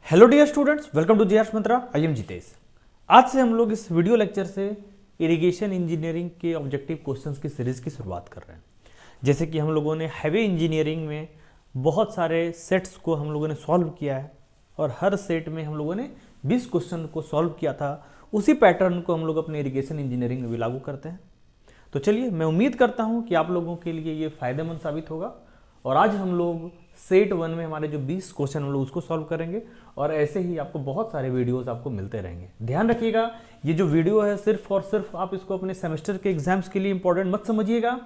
Hello dear students, welcome to GR's Mantra. I am Jitesh. आज से हम लोग इस वीडियो लेक्चर से इरिगेशन इंजीनियरिंग के ऑब्जेक्टिव क्वेश्चंस की सीरीज की शुरुआत कर रहे हैं। जैसे कि हम लोगों ने हैवी इंजीनियरिंग में बहुत सारे सेट्स को हम लोगों ने सॉल्व किया है और हर सेट में हम लोगों ने 20 क्वेश्चन को सॉल्व किया था। उसी पैटर्न को हम लोग अपने इरिगेशन इंजीनियरिंग में भी लागू करते हैं। तो चलिए, मैं उम्मीद करता हूँ कि आप लोगों के लिए ये फायदेमंद साबित होगा। और आज हम लोग सेट 1 में हमारे जो 20 क्वेश्चन हम लोग उसको सॉल्व करेंगे और ऐसे ही आपको बहुत सारे वीडियोस आपको मिलते रहेंगे। ध्यान रखिएगा, ये जो वीडियो है सिर्फ और सिर्फ आप इसको अपने सेमेस्टर के एग्जाम्स के लिए इंपॉर्टेंट मत समझिएगा।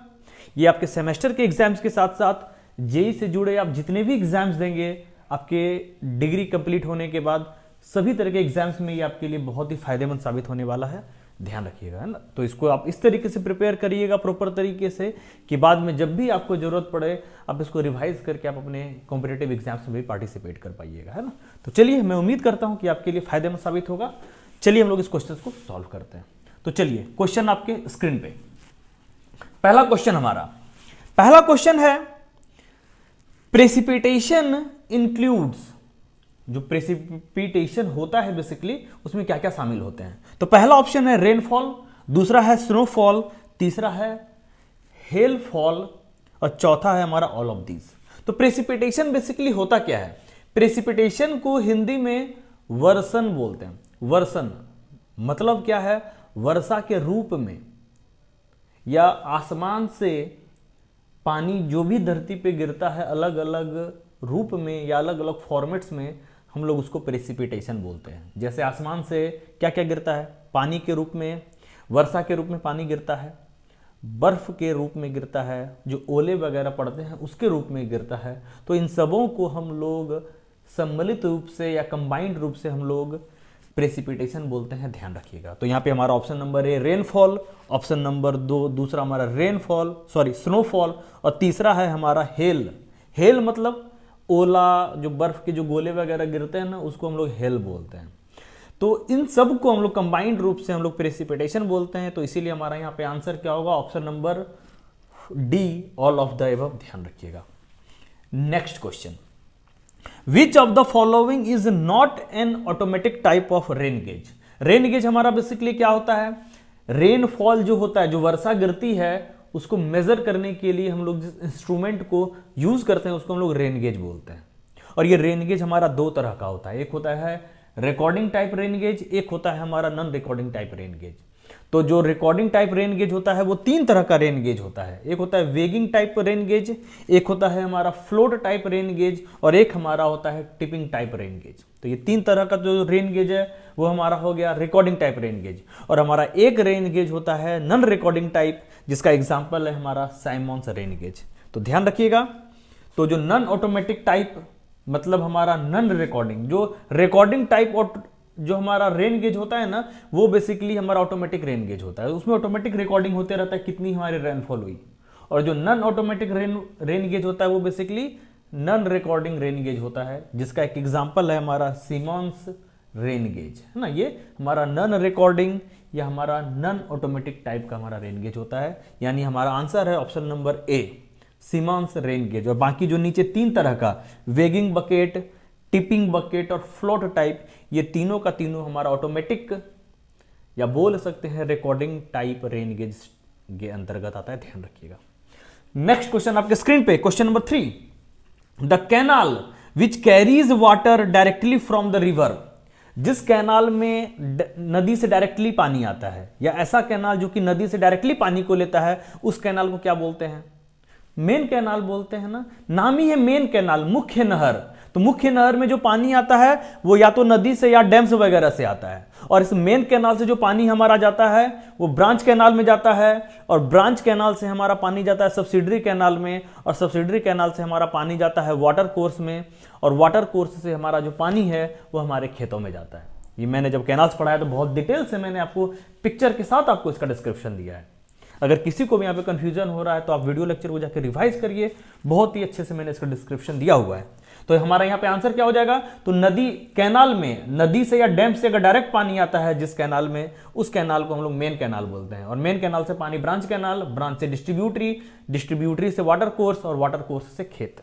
ये आपके सेमेस्टर के एग्जाम्स के साथ साथ जेई से जुड़े आप जितने भी एग्जाम्स देंगे आपके डिग्री कंप्लीट होने के बाद सभी तरह के एग्जाम्स में ये आपके लिए बहुत ही फायदेमंद साबित होने वाला है। ध्यान रखिएगा, है ना। तो इसको आप इस तरीके से प्रिपेयर करिएगा प्रॉपर तरीके से कि बाद में जब भी आपको जरूरत पड़े आप इसको रिवाइज करके आप अपने कॉम्पिटिटिव एग्जाम्स में भी पार्टिसिपेट कर पाइएगा, है ना। तो चलिए, मैं उम्मीद करता हूं कि आपके लिए फायदेमंद साबित होगा। चलिए हम लोग इस क्वेश्चन को सॉल्व करते हैं। तो चलिए, क्वेश्चन आपके स्क्रीन पे पहला क्वेश्चन है प्रेसिपिटेशन इंक्लूड्स। जो प्रेसिपिटेशन होता है बेसिकली उसमें क्या क्या शामिल होते हैं। तो पहला ऑप्शन है रेनफॉल, दूसरा है स्नोफॉल, तीसरा है हेलफॉल और चौथा है हमारा ऑल ऑफ दीज। तो प्रेसिपिटेशन बेसिकली होता क्या है? प्रेसिपिटेशन को हिंदी में वर्षण बोलते हैं। वर्षण मतलब क्या है? वर्षा के रूप में या आसमान से पानी जो भी धरती पे गिरता है अलग अलग रूप में या अलग अलग फॉर्मेट्स में, हम लोग उसको प्रेसिपिटेशन बोलते हैं। जैसे आसमान से क्या क्या गिरता है? पानी के रूप में, वर्षा के रूप में पानी गिरता है, बर्फ के रूप में गिरता है, जो ओले वगैरह पड़ते हैं उसके रूप में गिरता है। तो इन सबों को हम लोग सम्मिलित रूप से या कंबाइंड रूप से हम लोग प्रेसिपिटेशन बोलते हैं। ध्यान रखिएगा। तो यहाँ पे हमारा ऑप्शन नंबर ए रेनफॉल, ऑप्शन नंबर 2 दूसरा हमारा स्नोफॉल और तीसरा है हमारा हेल। हेल मतलब ओला, जो बर्फ के जो गोले वगैरह गिरते हैं ना उसको हम लोग हेल बोलते हैं। तो इन सब को हम लोग कंबाइंड रूप से हम लोग प्रेसिपिटेशन बोलते हैं। तो इसीलिए हमारा यहाँ पे आंसर क्या होगा? Option number D, all of the above. ध्यान रखिएगा। Next question, which of the following is not an automatic type of rain gauge. Rain gauge हमारा बेसिकली क्या होता है? रेनफॉल जो होता है, जो वर्षा गिरती है उसको मेजर करने के लिए हम लोग जिस इंस्ट्रूमेंट को यूज करते हैं उसको हम लोग रेन गेज बोलते हैं। और ये रेन गेज हमारा दो तरह का होता है। एक होता है रिकॉर्डिंग टाइप रेन गेज, एक होता है हमारा non recording type rain gauge. तो जो रिकॉर्डिंग टाइप रेन गेज होता है वो 3 तरह का रेन गेज होता है। एक होता है वेगिंग टाइप रेन गेज, एक होता है हमारा फ्लोट टाइप रेन गेज और एक हमारा होता है टिपिंग टाइप रेन गेज। तो ये 3 तरह का जो रेन गेज है वो हमारा हो गया रिकॉर्डिंग टाइप रेन गेज। और हमारा एक रेन गेज होता है नॉन रिकॉर्डिंग टाइप, जिसका एग्जाम्पल है हमारा साइमॉन्स रेन गेज। तो ध्यान रखिएगा। तो जो नॉन ऑटोमेटिक टाइप मतलब हमारा नॉन रिकॉर्डिंग, जो रिकॉर्डिंग टाइप और जो हमारा रेन गेज होता है ना वो बेसिकली हमारा ऑटोमेटिक रेन गेज होता है। उसमें ऑटोमेटिक रिकॉर्डिंग होते रहता है कितनी हमारी रेनफॉल हुई। और जो नॉन ऑटोमेटिक रेन गेज होता है वो basically non recording rain gauge होता है, जिसका एक एग्जांपल है हमारा सिमॉन्स रेन गेज, है ना। ये हमारा नॉन रिकॉर्डिंग या हमारा नॉन ऑटोमेटिक टाइप का हमारा रेन गेज होता है। यानी हमारा आंसर है option number A, Symons rain gauge. और बाकी जो नीचे 3 तरह का वेगिंग बकेट, टिपिंग बकेट और फ्लोट टाइप, ये तीनों का तीनों हमारा ऑटोमेटिक या बोल सकते हैं रिकॉर्डिंग टाइप रेन गेज के अंतर्गत आता है। ध्यान रखिएगा। नेक्स्ट क्वेश्चन आपके स्क्रीन पे, question number 3, the canal which carries water directly from the river. जिस कैनाल में नदी से डायरेक्टली पानी आता है या ऐसा कैनाल जो कि नदी से डायरेक्टली पानी को लेता है, उस कैनाल को क्या बोलते हैं? मेन कैनाल बोलते हैं ना। नाम ही है मेन कैनाल, मुख्य नहर। तो मुख्य नहर में जो पानी आता है वो या तो नदी से या डैम्स वगैरह से आता है। और इस मेन कैनाल से जो पानी हमारा जाता है वो ब्रांच कैनाल में जाता है और ब्रांच कैनाल से हमारा पानी जाता है सब्सिडरी कैनाल में और सब्सिडरी कैनाल से हमारा पानी जाता है वाटर कोर्स में और वाटर कोर्स से हमारा जो पानी है वो हमारे खेतों में जाता है। ये मैंने जब कैनाल्स पढ़ाया तो बहुत डिटेल से मैंने आपको पिक्चर के साथ आपको इसका डिस्क्रिप्शन दिया है। अगर किसी को भी यहाँ पे कंफ्यूजन हो रहा है तो आप वीडियो लेक्चर को जाकर रिवाइज करिए, बहुत ही अच्छे से मैंने इसका डिस्क्रिप्शन दिया हुआ है। तो हमारा यहाँ पे आंसर क्या हो जाएगा? तो नदी कैनाल में नदी से या डैम से अगर डायरेक्ट पानी आता है जिस कैनाल में, उस कैनाल को हम लोग मेन कैनाल बोलते हैं। और मेन कैनाल से पानी ब्रांच कैनाल, ब्रांच से डिस्ट्रीब्यूटरी, डिस्ट्रीब्यूटरी से वाटर कोर्स और वाटर कोर्स से खेत,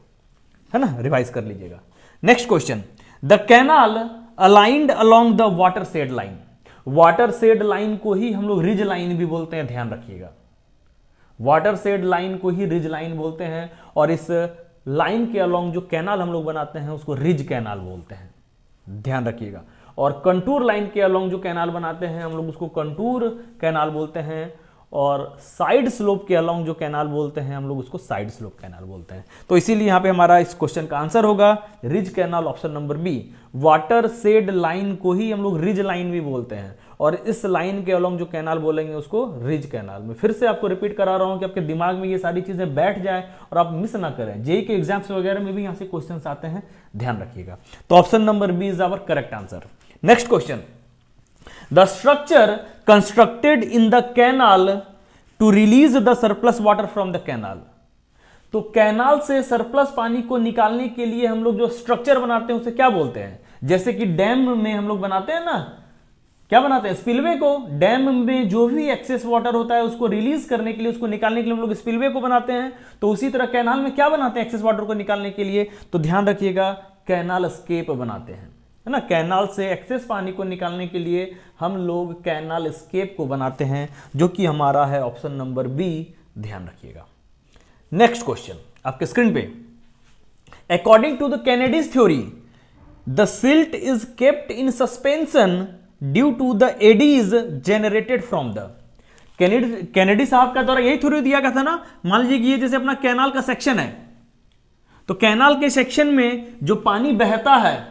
है ना। रिवाइज कर लीजिएगा। Next question, the canal aligned along the water shed line. Water shade line को ही हम लोग रिज लाइन भी बोलते हैं, ध्यान रखिएगा। वाटर शेड लाइन को ही रिज लाइन बोलते हैं, और इस लाइन के अलोंग जो कैनाल हम लोग बनाते हैं उसको रिज कैनाल बोलते हैं, ध्यान रखिएगा। और कंटूर लाइन के अलोंग जो कैनाल बनाते हैं हम लोग उसको कंटूर कैनाल बोलते हैं, और साइड स्लोप के अलोंग जो कैनाल बोलते हैं हम लोग उसको साइड स्लोप कैनाल बोलते हैं। तो इसीलिए यहां पे हमारा इस क्वेश्चन का आंसर होगा ridge canal, option number B. Watershed line को ही हम लोग रिज लाइन भी बोलते हैं, और इस लाइन के अलोंग जो कैनाल बोलेंगे उसको रिज कैनाल। मैं फिर से आपको रिपीट करा रहा हूं कि आपके दिमाग में ये सारी चीजें बैठ जाए और आप मिस ना करें। जेईई के एग्जाम्स वगैरह में भी यहां से क्वेश्चंस आते हैं, ध्यान रखिएगा। तो option number B is our correct answer. Next question, the structure constructed in the canal to release the surplus water from the canal. तो कैनाल से सरप्लस पानी को निकालने के लिए हम लोग जो स्ट्रक्चर बनाते हैं उसे क्या बोलते हैं? जैसे कि डैम में हम लोग बनाते हैं ना, क्या बनाते हैं? स्पिलवे को। डैम में जो भी एक्सेस वाटर होता है उसको रिलीज करने के लिए, उसको निकालने के लिए हम लोग स्पिलवे को बनाते हैं। तो उसी तरह कैनाल में क्या बनाते हैं एक्सेस वाटर को निकालने के लिए? तो ध्यान रखिएगा, कैनाल एस्केप बनाते हैं, है ना। कैनाल से एक्सेस पानी को निकालने के लिए हम लोग कैनाल एस्केप को बनाते हैं, जो कि हमारा है ऑप्शन नंबर बी, ड्यान रखिएगा। नेक्स्ट क्वेश्चन आपके स्क्रीन पे, according to the Kennedy's theory the silt is kept in suspension due to the eddies generated from the. Kennedy साहब का द्वारा यही थ्योरी दिया गया था ना। मान लीजिए कि ये जैसे अपना कैनाल का सेक्शन है, तो कैनाल के सेक्शन में जो पानी बहता है,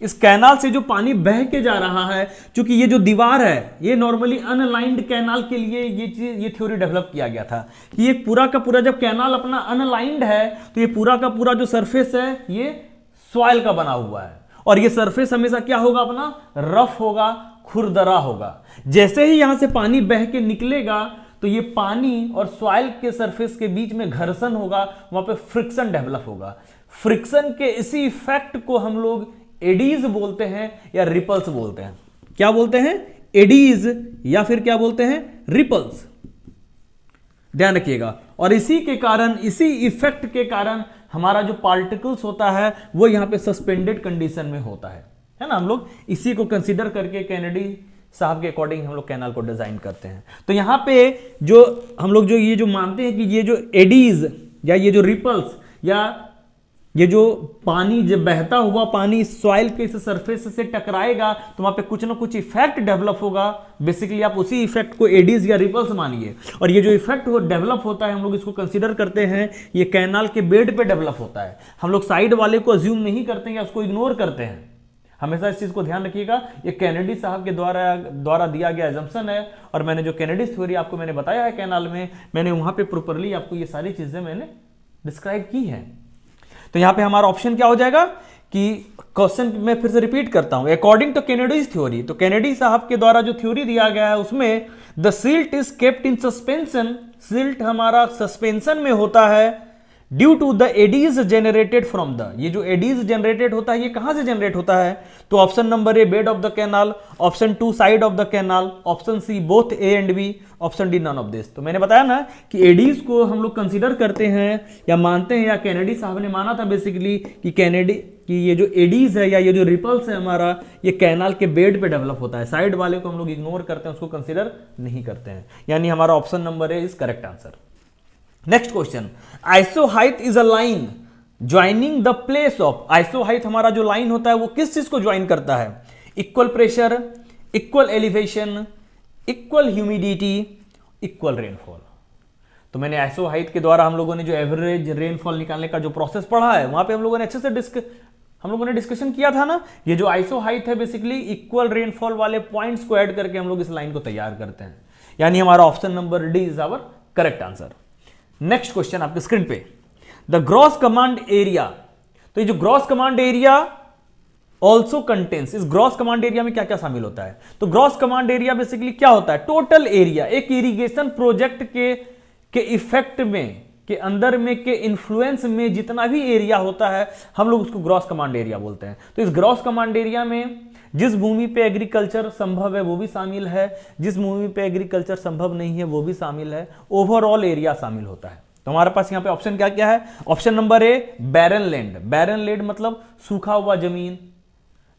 इस कैनाल से जो पानी बह के जा रहा है, क्योंकि ये जो दीवार है ये नॉर्मली अनलाइंड कैनाल के लिए ये थ्योरी डेवलप किया गया था कि ये पूरा का पूरा जब कैनाल अपना अनलाइंड है तो ये पूरा का पूरा जो सरफेस है ये सॉइल का बना हुआ है, और ये सरफेस हमेशा क्या होगा? अपना रफ होगा, खुरदरा होगा। जैसे ही यहां से पानी बह के निकलेगा तो ये पानी और सॉइल के सरफेस के बीच में घर्षण होगा, वहां पे फ्रिक्शन डेवलप होगा। फ्रिक्शन के इसी इफेक्ट को हम लोग एडीज बोलते हैं या रिपल्स बोलते हैं। क्या बोलते हैं? एडीज, या फिर क्या बोलते हैं? रिपल्स, ध्यान रखिएगा। और इसी के कारण, इसी इफेक्ट के कारण हमारा जो पार्टिकल्स होता है वो यहां पे सस्पेंडेड कंडीशन में होता है ना। हम लोग इसी को कंसीडर करके कैनेडी साहब के अकॉर्डिंग हम लोग कैनाल को डिजाइन करते हैं। तो यहां पे जो हम लोग ये जो मानते हैं कि ये जो एडीज या ये जो रिपल्स या ये जो पानी जब बहता हुआ पानी सॉइल के इस सरफेस से टकराएगा तो वहां पे कुछ ना कुछ इफेक्ट डेवलप होगा। बेसिकली आप उसी इफेक्ट को एडीज या रिपल्स मानिए, और ये जो इफेक्ट डेवलप होता है हम लोग इसको कंसीडर करते हैं ये कैनाल के बेड पे डेवलप होता है। हम लोग साइड वाले को अज्यूम नहीं करते हैं या उसको इग्नोर करते हैं। हमेशा इस चीज को ध्यान रखिएगा, ये कैनेडी साहब के द्वारा दिया गया एजम्पशन है, और मैंने जो कैनेडी थ्योरी आपको मैंने बताया है कैनाल में, मैंने वहां पे प्रॉपरली आपको ये सारी चीजें मैंने डिस्क्राइब की है। तो यहां पे हमारा ऑप्शन क्या हो जाएगा कि क्वेश्चन मैं फिर से रिपीट करता हूं, अकॉर्डिंग टू कैनेडीज थ्योरी। तो कैनेडी साहब के द्वारा जो थ्योरी दिया गया है उसमें the silt is kept in suspension, silt हमारा सस्पेंशन में होता है due to the eddies generated from the. ये जो एडीज जनरेटेड होता है ये कहां से जनरेट होता है? तो option number A bed of the canal, option 2 side of the canal, option C both A and B, option D none of this. तो मैंने बताया ना कि एडीज को हम लोग कंसीडर करते हैं या मानते हैं, या कैनेडी साहब ने माना था बेसिकली कि ये जो एडीज है या ये जो रिपल्स है हमारा, ये कैनाल के बेड पे डेवलप होता है। साइड वाले को हम लोग इग्नोर करते हैं, उसको कंसीडर नहीं करते हैं। यानी हमारा option number A is correct answer. Next question, isohyet is a line joining the place of. Isohyet हमारा जो लाइन होता है वो किस चीज को ज्वाइन करता है? Equal pressure, equal elevation, equal humidity, equal rainfall. तो मैंने आइसोहाइट के द्वारा हम लोगों ने जो एवरेज रेनफॉल निकालने का जो प्रोसेस पढ़ा है वहां पे हम लोगों ने अच्छे से हम लोगों ने डिस्कशन किया था ना। ये जो आइसोहाइट है बेसिकली इक्वल रेनफॉल वाले पॉइंट्स को ऐड करके हम लोग इस लाइन को तैयार करते हैं। यानी हमारा option number D is our correct answer. Next question आपके स्क्रीन पे, द ग्रॉस कमांड एरिया। तो ये जो gross command area also contains, इस ग्रॉस कमांड एरिया में क्या क्या शामिल होता है? तो ग्रॉस कमांड एरिया बेसिकली क्या होता है? टोटल एरिया, एक इरिगेशन प्रोजेक्ट के इफेक्ट में, के अंदर में, के इन्फ्लुएंस में जितना भी एरिया होता है हम लोग उसको ग्रॉस कमांड एरिया बोलते हैं। तो इस ग्रॉस कमांड एरिया में जिस भूमि पे एग्रीकल्चर संभव है वो भी शामिल है, जिस भूमि पे एग्रीकल्चर संभव नहीं है वो भी शामिल है, ओवरऑल एरिया शामिल होता है। तो हमारे पास यहां पे ऑप्शन क्या क्या है? ऑप्शन नंबर ए बैरन लैंड। बैरन लैंड मतलब सूखा हुआ जमीन,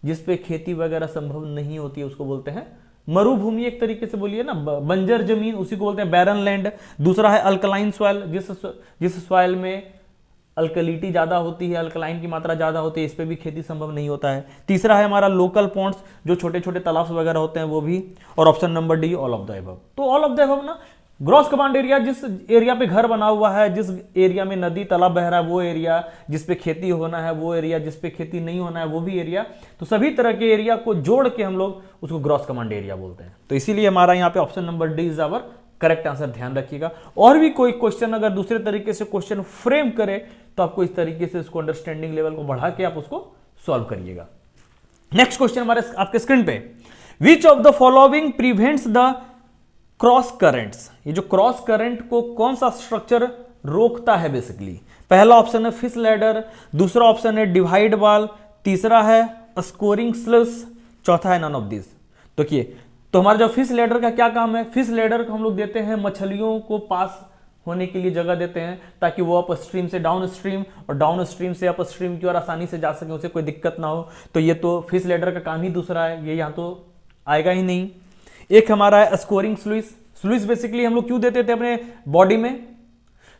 जिसपे खेती वगैरह संभव नहीं होती है उसको बोलते हैं मरुभूमि, एक तरीके से बोलिए ना, बंजर जमीन, उसी को बोलते हैं बैरन लैंड। दूसरा है अल्कलाइन सॉइल, जिस सॉइल में अल्कलिटी ज्यादा होती है, अल्कलाइन की मात्रा ज्यादा होती है, इस पे भी खेती संभव नहीं होता है। तीसरा है हमारा लोकल पॉन्ड्स, जो छोटे छोटे तालाब वगैरह होते हैं वो भी। और option number D all of the above. तो ऑल ऑफ द अबव ना, ग्रॉस कमांड एरिया, जिस एरिया पे घर बना हुआ है, जिस एरिया में नदी तालाब बह रहा है वो एरिया, जिस पे खेती होना है वो एरिया, जिस पे खेती नहीं होना है वो भी एरिया, तो सभी तरह के एरिया को जोड़ के हम लोग उसको ग्रॉस कमांड एरिया बोलते हैं। तो इसीलिए हमारा यहाँ पे option number D is our correct answer, ध्यान रखिएगा। और भी कोई क्वेश्चन अगर दूसरे तरीके से क्वेश्चन फ्रेम करे तो आपको इस तरीके से उसको अंडरस्टैंडिंग लेवल को बढ़ा के आप उसको सॉल्व करिएगा। नेक्स्ट क्वेश्चन हमारे आपके स्क्रीन पे, विच of the following prevents the cross currents, ये जो क्रॉस करंट को कौन सा स्ट्रक्चर रोकता है बेसिकली। पहला ऑप्शन है फिश लैडर, दूसरा ऑप्शन है डिवाइड वॉल, तीसरा है स्कोरिंग स्लस, चौथा है नन ऑफ दिस। तो हमारा जो फिश लैडर का क्या काम है, फिश लैडर को हम लोग देते हैं मछलियों को पास होने के लिए जगह देते हैं ताकि वो अप स्ट्रीम से डाउन स्ट्रीम और डाउन स्ट्रीम से अप स्ट्रीम की ओर आसानी से जा सके, उसे कोई दिक्कत ना हो। तो ये तो फिश लैडर का काम ही दूसरा है, ये यहाँ तो आएगा ही नहीं। एक हमारा है स्कोरिंग स्लुइस। स्लुइस बेसिकली हम लोग क्यों देते थे अपने बॉडी में,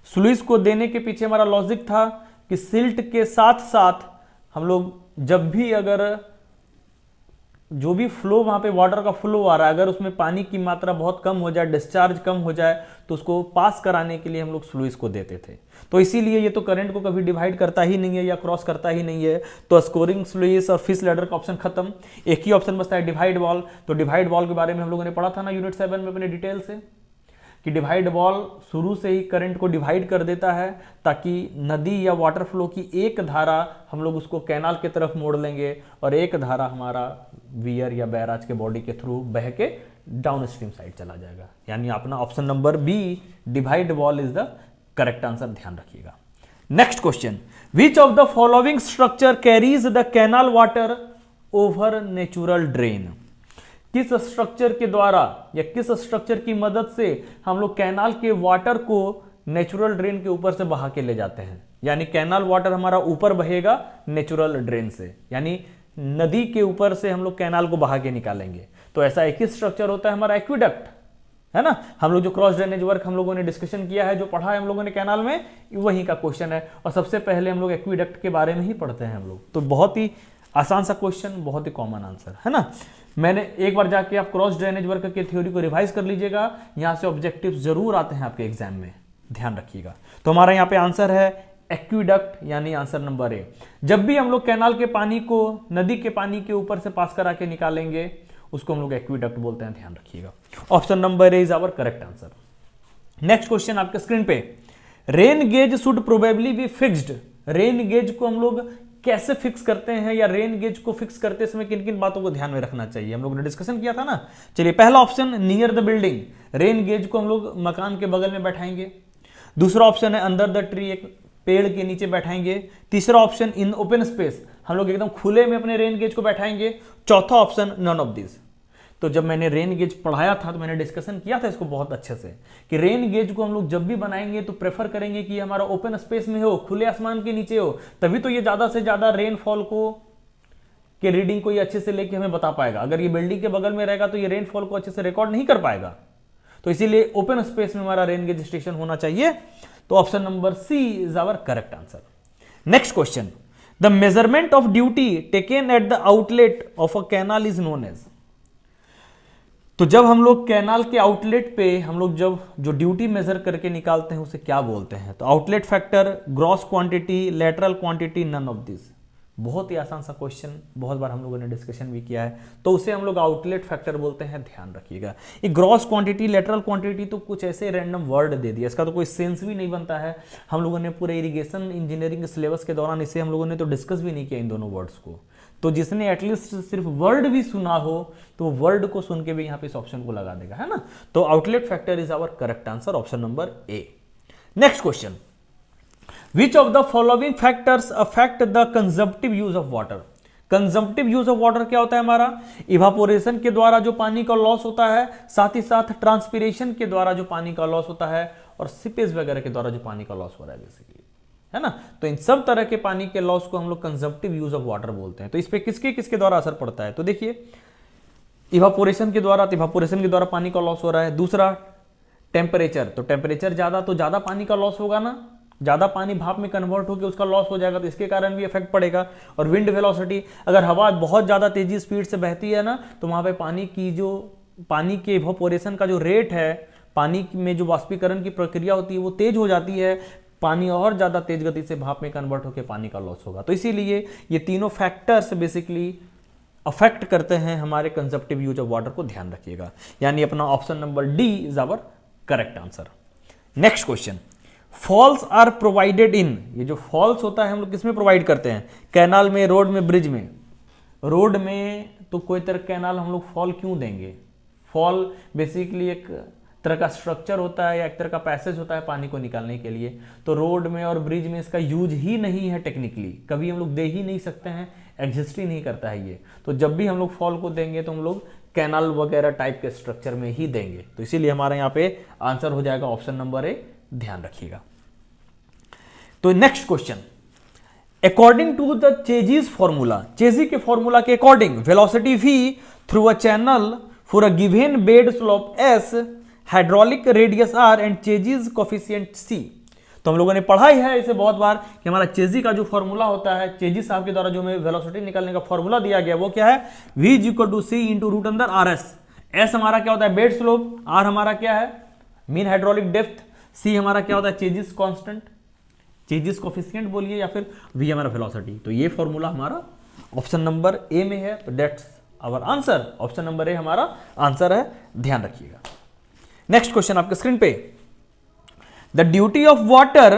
स्लुइस को देने के पीछे हमारा लॉजिक था कि सिल्ट के साथ साथ हम लोग जब भी अगर जो भी फ्लो वहां पे वाटर का फ्लो आ रहा है, अगर उसमें पानी की मात्रा बहुत कम हो जाए, डिस्चार्ज कम हो जाए, तो उसको पास कराने के लिए हम लोग स्लुइस को देते थे। तो इसीलिए ये तो करंट को कभी डिवाइड करता ही नहीं है या क्रॉस करता ही नहीं है। तो स्कोरिंग स्लुइस और फिश लैडर का ऑप्शन खत्म, एक ही ऑप्शन बचता है डिवाइड वॉल। तो डिवाइड वॉल के बारे में हम लोगों ने पढ़ा था ना यूनिट 7 में अपने डिटेल से, कि डिवाइड वॉल शुरू से ही करंट को डिवाइड कर देता है ताकि नदी या वाटर फ्लो की एक धारा हम लोग उसको कैनाल की तरफ मोड़ लेंगे और एक धारा हमारा वियर या बैराज के बॉडी के थ्रू बह के डाउन स्ट्रीम साइड चला जाएगा। यानी अपना option number B divide wall is the correct answer, ध्यान रखिएगा। Next question, which of the following structure carries the canal water over natural drain, किस स्ट्रक्चर के द्वारा या किस स्ट्रक्चर की मदद से हम लोग कैनाल के वाटर को नेचुरल ड्रेन के ऊपर से बहा के ले जाते हैं। यानी कैनाल वाटर हमारा ऊपर बहेगा नेचुरल ड्रेन से, यानी नदी के ऊपर से हम लोग कैनाल को बहा के निकालेंगे। तो ऐसा एक ही स्ट्रक्चर होता है हमारा एक्विडक्ट, है ना। हम लोग जो क्रॉस ड्रेनेज वर्क हम लोगों ने डिस्कशन किया है, जो पढ़ा है हम लोगों ने कैनाल में, वही का क्वेश्चन है। और सबसे पहले हम लोग एक्विडक्ट के बारे में ही पढ़ते हैं हम लोग। तो बहुत ही आसान सा क्वेश्चन, बहुत ही कॉमन आंसर, है ना। मैंने एक बार जाके आप क्रॉस ड्रेनेज वर्क के थ्योरी को रिवाइज कर लीजिएगा, यहां से ऑब्जेक्टिव्स जरूर आते हैं आपके एग्जाम में, ध्यान रखिएगा। तो हमारा यहाँ पे आंसर है एक्विडक्ट, यानी आंसर नंबर ए। जब भी हम लोग कैनाल के पानी को नदी के पानी के ऊपर से पास करा के निकालेंगे उसको हम लोग एक्विडक्ट बोलते हैं, ध्यान रखिएगा। Option number A is our correct answer. Next question आपके स्क्रीन पे, rain gauge should probably be fixed. Rain gauge को हम लोग कैसे फिक्स करते हैं या रेन गेज को फिक्स करते समय किन किन बातों को ध्यान में रखना चाहिए, हम लोग ने डिस्कशन किया था ना। चलिए, पहला option near the building, rain gauge को हम लोग मकान के बगल में बैठाएंगे। दूसरा ऑप्शन है अंडर द ट्री, एक पेड़ के नीचे बैठाएंगे। तीसरा ऑप्शन इन ओपन स्पेस, हम लोग एकदम खुले में अपने रेन गेज को बैठाएंगे। चौथा ऑप्शन नन ऑफ दिस। तो जब मैंने रेन गेज पढ़ाया था तो मैंने डिस्कशन किया था इसको बहुत अच्छे से कि रेन गेज को हम लोग जब भी बनाएंगे तो प्रेफर करेंगे कि हमारा ओपन स्पेस में हो, खुले आसमान के नीचे हो, तभी तो ये ज्यादा से ज्यादा रेनफॉल को के रीडिंग को ये अच्छे से लेके हमें बता पाएगा। अगर ये बिल्डिंग के बगल में रहेगा तो ये रेनफॉल को अच्छे से रिकॉर्ड नहीं कर पाएगा। तो इसीलिए ओपन स्पेस में हमारा रेन गेज स्टेशन होना चाहिए। तो option number C is our correct answer. Next question, the measurement of duty taken at the outlet of a canal is known as. तो जब हम लोग कैनाल के आउटलेट पे हम लोग जब जो ड्यूटी मेजर करके निकालते हैं उसे क्या बोलते हैं। तो outlet factor, gross quantity, lateral quantity, none of this. बहुत ही आसान सा क्वेश्चन, बहुत बार हम लोगों ने डिस्कशन भी किया है। तो उसे हम लोग आउटलेट फैक्टर बोलते हैं, ध्यान रखिएगा। ये ग्रॉस क्वांटिटी, लेटरल क्वांटिटी तो कुछ ऐसे रैंडम वर्ड दे दिया, इसका तो कोई सेंस भी नहीं बनता है। हम लोगों ने पूरे इरिगेशन इंजीनियरिंग सिलेबस के दौरान इसे हम लोगों ने तो डिस्कस भी नहीं किया इन दोनों वर्ड्स को। तो जिसने एटलीस्ट सिर्फ वर्ड भी सुना हो तो वर्ड को सुन के भी यहाँ पे इस ऑप्शन को लगा देगा, है ना। तो outlet factor is our correct answer, option number A. Next question, Which of the following factors affect the consumptive use of water? Consumptive use of water क्या होता है हमारा, इवापोरेशन के द्वारा जो पानी का लॉस होता है, साथ ही साथ ट्रांसपीरेशन के द्वारा जो पानी का लॉस होता है, और सिपेज वगैरह के द्वारा जो पानी का लॉस हो रहा है बेसिकली। है ना। तो इन सब तरह के पानी के लॉस को हम लोग कंजप्टिव यूज ऑफ वाटर बोलते हैं। तो इस पे किसके किसके द्वारा असर पड़ता है, तो देखिए इवापोरेशन के द्वारा, तो इवापोरेशन के द्वारा पानी का लॉस हो रहा है। दूसरा टेम्परेचर, तो टेम्परेचर ज्यादा तो ज्यादा पानी का लॉस होगा ना, ज्यादा पानी भाप में कन्वर्ट होकर उसका लॉस हो जाएगा, तो इसके कारण भी इफेक्ट पड़ेगा। और विंड वेलोसिटी, अगर हवा बहुत ज्यादा तेजी स्पीड से बहती है ना, तो वहां पे पानी के इवापोरेशन का जो रेट है, पानी में जो वाष्पीकरण की प्रक्रिया होती है वो तेज हो जाती है, पानी और ज्यादा तेज गति से भाप में कन्वर्ट होकर पानी का लॉस होगा। तो इसीलिए ये तीनों फैक्टर्स बेसिकली अफेक्ट करते हैं हमारे कंजप्टिव यूज ऑफ वाटर को, ध्यान रखिएगा। यानी अपना option number D is our correct answer. Next question, falls are provided in, ये जो फॉल्स होता है हम लोग किसमें प्रोवाइड करते हैं, कैनाल में, रोड में, ब्रिज में। रोड में तो कोई तरह कैनाल हम लोग फॉल क्यों देंगे, फॉल बेसिकली एक तरह का स्ट्रक्चर होता है या एक तरह का पैसेज होता है पानी को निकालने के लिए। तो रोड में और ब्रिज में इसका यूज ही नहीं है टेक्निकली, कभी हम लोग दे ही नहीं सकते हैं, एग्जिस्ट ही नहीं करता है ये। तो जब भी हम लोग फॉल को देंगे तो हम लोग कैनाल वगैरह टाइप के स्ट्रक्चर में ही देंगे। तो इसीलिए हमारे यहाँ पे आंसर हो जाएगा ऑप्शन नंबर ए, ध्यान रखिएगा। तो next question, according to the Chezy's formula, Chezy के फॉर्मूला के according velocity v through a channel for a given bed slope s, hydraulic radius r and Chezy's coefficient c। तो हम लोगों ने पढ़ा ही है इसे बहुत बार कि हमारा चेजी का जो फॉर्मूला होता है, चेजी साहब के द्वारा जो हमें वेलोसिटी निकालने का फॉर्मूला दिया गया वो क्या है, v = c इंटू रूट अंदर rs। s हमारा क्या होता है बेड स्लोप, r हमारा क्या है मीन हाइड्रोलिक डेप्थ, c हमारा क्या होता है चेजिस कांस्टेंट, चेजिस कोफिशिएंट बोलिए, या फिर v हमारा वेलोसिटी। तो ये फॉर्मूला हमारा ऑप्शन नंबर ए में है, तो that's our answer, option number A हमारा आंसर है, ध्यान रखिएगा। नेक्स्ट क्वेश्चन आपके स्क्रीन पे, the duty of water,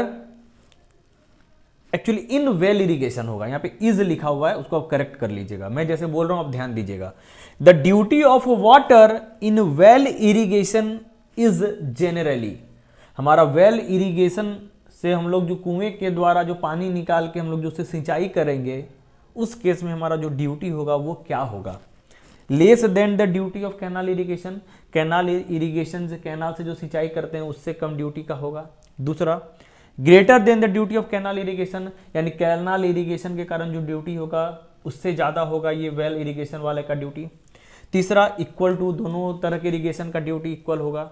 actually in well irrigation होगा, यहां पे इज लिखा हुआ है, उसको आप करेक्ट कर लीजिएगा, मैं जैसे बोल रहा हूं आप ध्यान दीजिएगा। The duty of water in well irrigation is generally, हमारा वेल इरिगेशन से हम लोग जो कुएं के द्वारा जो पानी निकाल के हम लोग जो उससे सिंचाई करेंगे, उस केस में हमारा जो ड्यूटी होगा वो क्या होगा, less than the duty of canal irrigation, canal irrigation से, कैनाल से जो सिंचाई करते हैं उससे कम ड्यूटी का होगा। दूसरा, greater than the duty of canal irrigation, यानी कैनाल इरिगेशन के कारण जो ड्यूटी होगा उससे ज्यादा होगा ये वेल इरिगेशन वाले का ड्यूटी। तीसरा, इक्वल टू, दोनों तरह के इरिगेशन का ड्यूटी इक्वल होगा।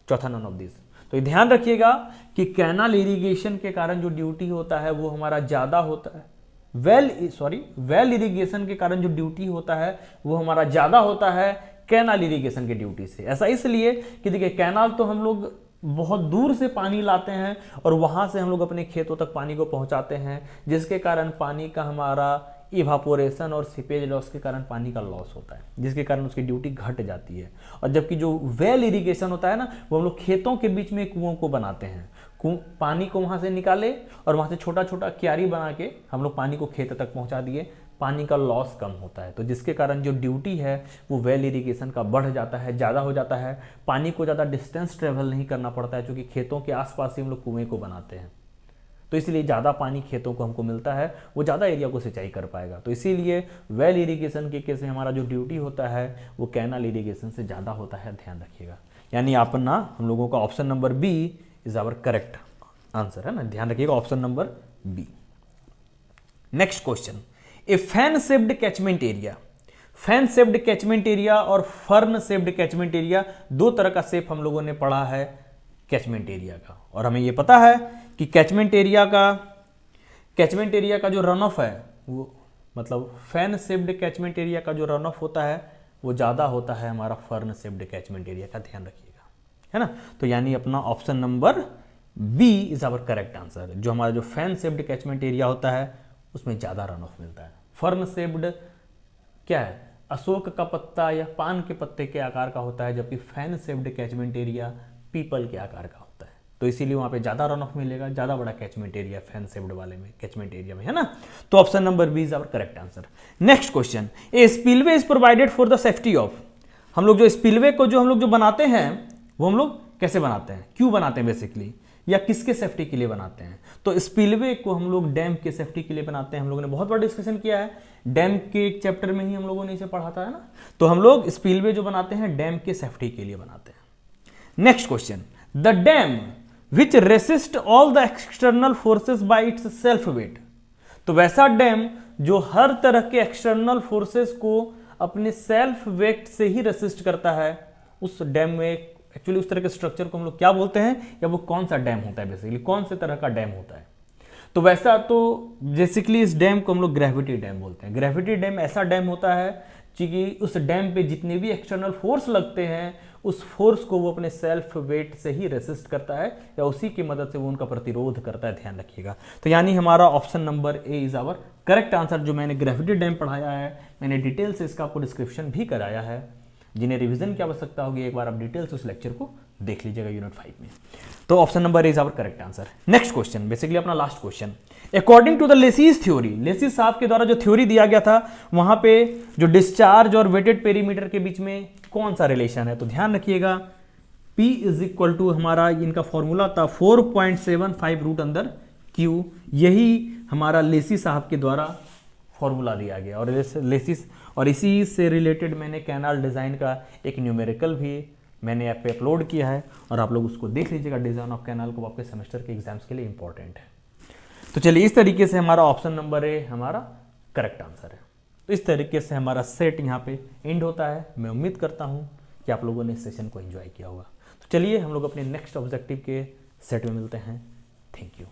चौथा, नन ऑफ दिस। तो ये ध्यान रखिएगा कि कैनाल इरिगेशन के कारण जो ड्यूटी होता है वो हमारा ज्यादा होता है, वेल इरिगेशन के कारण जो ड्यूटी होता है वो हमारा ज्यादा होता है कैनाल इरिगेशन के ड्यूटी से। ऐसा इसलिए कि देखिए कैनाल तो हम लोग बहुत दूर से पानी लाते हैं और वहां से हम लोग अपने खेतों तक पानी को पहुंचाते हैं, जिसके कारण पानी का हमारा इवापोरेशन और सीपेज लॉस के कारण पानी का लॉस होता है, जिसके कारण उसकी ड्यूटी घट जाती है। और जबकि जो वेल इरिगेशन होता है ना, वो हम लोग खेतों के बीच में कुओं को बनाते हैं, पानी को वहां से निकाले और वहां से छोटा छोटा क्यारी बना के हम लोग पानी को खेत तक पहुंचा दिए, पानी का लॉस कम होता है। तो जिसके कारण जो ड्यूटी है वो वेल इरिगेशन का बढ़ जाता है, ज़्यादा हो जाता है, पानी को ज़्यादा डिस्टेंस ट्रेवल नहीं करना पड़ता है, क्योंकि खेतों के आसपास ही हम लोग कुएं को बनाते हैं। तो इसलिए ज़्यादा पानी खेतों को हमको मिलता है, वो ज़्यादा एरिया को सिंचाई कर पाएगा। तो इसीलिए वेल इरिगेशन के केस में हमारा जो ड्यूटी होता है वो कैनाल इरिगेशन से ज़्यादा होता है, ध्यान रखिएगा। यानी अपना हम लोगों का option number B is our correct answer, है ना, ध्यान रखिएगा option number B. Next question, a fan shaped catchment area, fan shaped catchment area और फर्न शेप्ड कैचमेंट एरिया, दो तरह का शेप हम लोगों ने पढ़ा है कैचमेंट एरिया का। और हमें यह पता है कि कैचमेंट एरिया का जो रन ऑफ है वो, मतलब फैन शेप्ड कैचमेंट एरिया का जो रन ऑफ होता है वो ज्यादा होता है हमारा फर्न शेप्ड कैचमेंट एरिया का, ध्यान रखिएगा, है ना। तो यानी अपना option number B is our correct answer. जो हमारा जो फैन शेप्ड कैचमेंट एरिया होता है उसमें ज्यादा रन ऑफ मिलता है। फर्न शेप्ड क्या है, अशोक का पत्ता या पान के पत्ते के आकार का होता है, जबकि fan shaped catchment area people के आकार का होता है। तो इसीलिए वहां पे ज्यादा रन ऑफ मिलेगा, ज्यादा बड़ा कैचमेंट एरिया फैन शेप्ड वाले में, कैचमेंट एरिया में, है ना। तो option number B is our correct answer. Next question, a spillway is provided for the safety of, हम लोग जो स्पिलवे को जो हम लोग जो बनाते हैं वो हम लोग कैसे बनाते हैं, क्यों बनाते हैं बेसिकली, या किसके सेफ्टी के लिए बनाते हैं। तो स्पिलवे को हम लोग डैम के सेफ्टी के लिए बनाते हैं। हम लोगों ने बहुत बड़ा डिस्कशन किया है, डैम के एक चैप्टर में ही हम लोगों ने इसे पढ़ा था, है ना। तो हम लोग स्पिलवे जो बनाते हैं डैम के सेफ्टी के लिए बनाते हैं। Next question, the dam which resist all the external forces by its self weight. तो वैसा डैम जो हर तरह के एक्सटर्नल फोर्सेस को अपने सेल्फ वेट से ही रेसिस्ट करता है, उस डैम में एक्चुअली उस तरह के स्ट्रक्चर को हम लोग क्या बोलते हैं, या वो कौन सा डैम होता है, बेसिकली कौन से तरह का डैम होता है। तो वैसा तो बेसिकली इस डैम को हम लोग ग्रेविटी डैम बोलते हैं। ग्रेविटी डैम ऐसा डैम होता है कि उस डैम पे जितने भी एक्सटर्नल फोर्स लगते हैं, उस फोर्स को वो अपने सेल्फ वेट से ही रेसिस्ट करता है, या उसी की मदद से वो उनका प्रतिरोध करता है, ध्यान रखिएगा। तो यानी हमारा option number A is our correct answer. जो मैंने ग्रेविटी डैम पढ़ाया है, मैंने डिटेल से इसका आपको डिस्क्रिप्शन भी कराया है। जिन्हें रिवीजन की आवश्यकता होगी, एक बार आप डिटेल से उस लेक्चर को देख लीजिएगा यूनिट 5 में। तो option number A is our correct answer. Next question, basically अपना last question. According to the Lacey's theory, Lacey साहब के द्वारा जो थ्योरी दिया गया था, वहां पे जो डिस्चार्ज और वेटेड पेरीमीटर के बीच में कौन सा रिलेशन है, तो ध्यान रखिएगा P इज इक्वल टू हमारा इनका फॉर्मूला था 4.75 रूट अंदर Q। यही हमारा लेसिस साहब के द्वारा फॉर्मूला दिया गया, और लेसिस और इसी से रिलेटेड मैंने कैनाल डिजाइन का एक न्यूमेरिकल भी मैंने ऐप पे अपलोड किया है, और आप लोग उसको देख लीजिएगा। डिजाइन ऑफ कैनाल को आपके सेमेस्टर के एग्जाम्स के लिए इंपॉर्टेंट है। तो चलिए, इस तरीके से हमारा ऑप्शन नंबर ए हमारा करेक्ट आंसर है। तो इस तरीके से हमारा सेट यहाँ पे एंड होता है। मैं उम्मीद करता हूँ कि आप लोगों ने इस सेशन को एंजॉय किया होगा। तो चलिए, हम लोग अपने नेक्स्ट ऑब्जेक्टिव के सेट में मिलते हैं। Thank you.